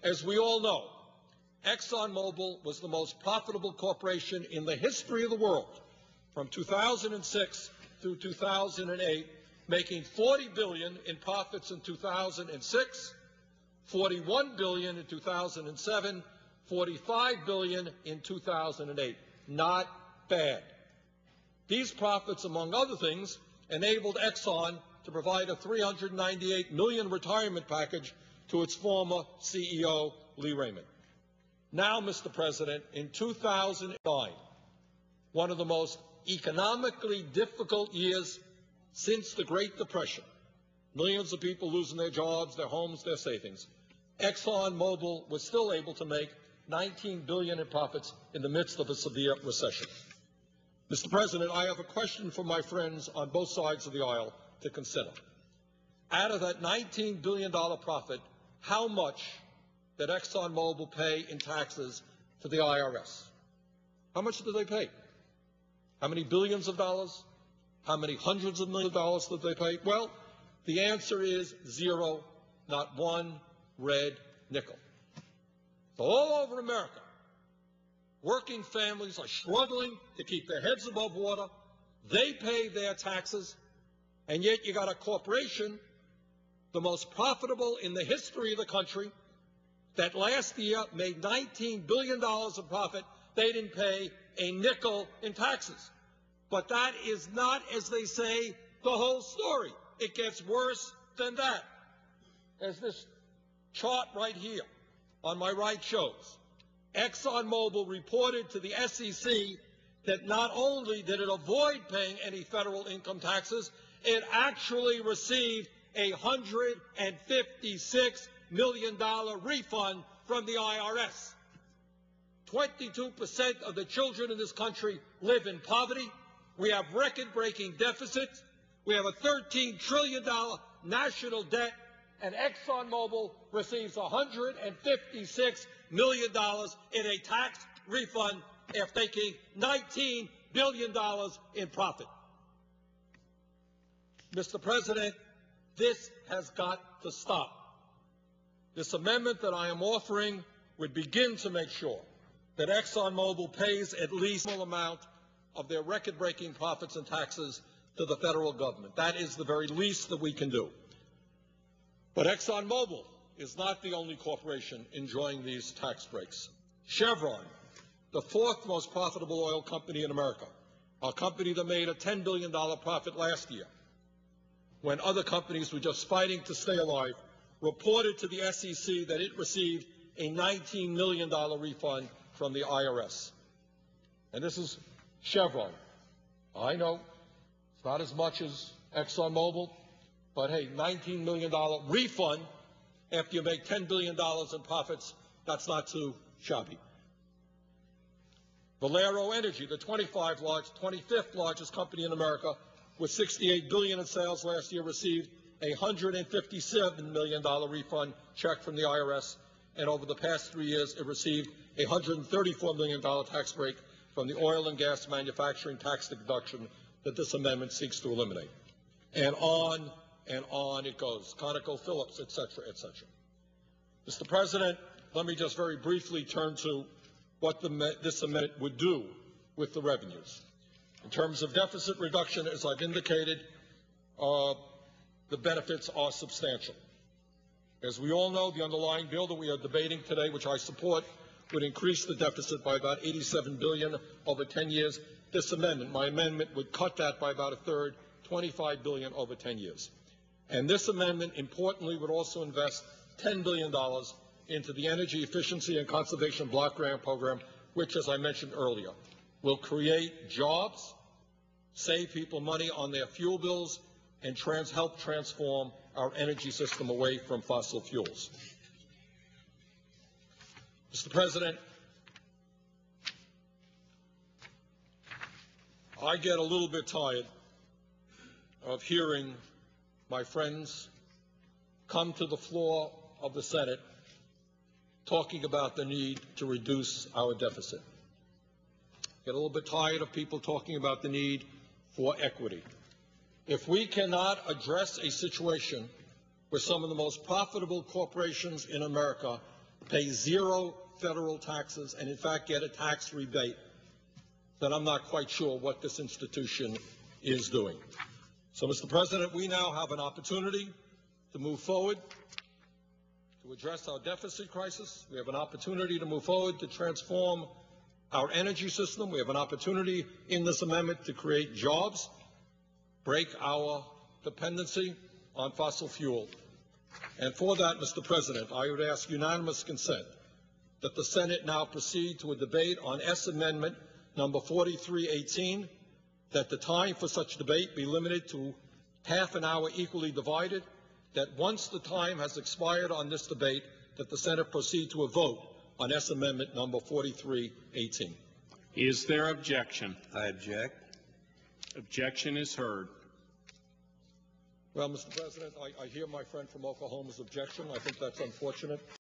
As we all know, ExxonMobil was the most profitable corporation in the history of the world from 2006 through 2008, making $40 billion in profits in 2006, $41 billion in 2007, $45 billion in 2008. Not bad. These profits, among other things, enabled Exxon to provide a $398 million retirement package to its former CEO, Lee Raymond. Now, Mr. President, in 2009, one of the most economically difficult years since the Great Depression, millions of people losing their jobs, their homes, their savings, ExxonMobil was still able to make $19 billion in profits in the midst of a severe recession. Mr. President, I have a question for my friends on both sides of the aisle to consider. Out of that $19 billion profit, how much did ExxonMobil pay in taxes to the IRS? How much did they pay? How many billions of dollars? How many hundreds of millions of dollars did they pay? Well, the answer is zero, not one red nickel. So all over America, working families are struggling to keep their heads above water. They pay their taxes, and yet you got a corporation, the most profitable in the history of the country, that last year made $19 billion of profit. They didn't pay a nickel in taxes. But that is not, as they say, the whole story. It gets worse than that. As this chart right here on my right shows, ExxonMobil reported to the SEC that not only did it avoid paying any federal income taxes, it actually received a $156 million refund from the IRS. 22% of the children in this country live in poverty. We have record-breaking deficits. We have a $13 trillion national debt, and ExxonMobil receives $156 million in a tax refund after taking $19 billion in profit. Mr. President, this has got to stop. This amendment that I am offering would begin to make sure that ExxonMobil pays at least a small amount of their record-breaking profits and taxes to the federal government. That is the very least that we can do. But ExxonMobil is not the only corporation enjoying these tax breaks. Chevron, the fourth most profitable oil company in America, a company that made a $10 billion profit last year, when other companies were just fighting to stay alive, reported to the SEC that it received a $19 million refund from the IRS. And this is Chevron. I know it's not as much as ExxonMobil, but hey, $19 million refund after you make $10 billion in profits, that's not too shabby. Valero Energy, the 25th largest company in America, with $68 billion in sales last year, received a $157 million refund check from the IRS, and over the past 3 years, it received a $134 million tax break from the oil and gas manufacturing tax deduction that this amendment seeks to eliminate. And on it goes. ConocoPhillips, et cetera, et cetera. Mr. President, let me just very briefly turn to what this amendment would do with the revenues. In terms of deficit reduction, as I've indicated, the benefits are substantial. As we all know, the underlying bill that we are debating today, which I support, would increase the deficit by about $87 billion over 10 years. This amendment, my amendment, would cut that by about a third, $25 billion over 10 years. And this amendment, importantly, would also invest $10 billion into the Energy Efficiency and Conservation Block Grant Program, which, as I mentioned earlier, will create jobs, save people money on their fuel bills, and help transform our energy system away from fossil fuels. Mr. President, I get a little bit tired of hearing my friends come to the floor of the Senate talking about the need to reduce our deficit. Get a little bit tired of people talking about the need for equity. If we cannot address a situation where some of the most profitable corporations in America pay zero federal taxes, and in fact get a tax rebate, then I'm not quite sure what this institution is doing. So, Mr. President, we now have an opportunity to move forward to address our deficit crisis. We have an opportunity to move forward to transform our energy system. We have an opportunity in this amendment to create jobs, break our dependency on fossil fuel. And for that, Mr. President, I would ask unanimous consent that the Senate now proceed to a debate on S Amendment number 4318, that the time for such debate be limited to half an hour equally divided, that once the time has expired on this debate, that the Senate proceed to a vote on S Amendment number 4318. Is there objection? I object. Objection is heard. Well, Mr. President, I hear my friend from Oklahoma's objection. I think that's unfortunate.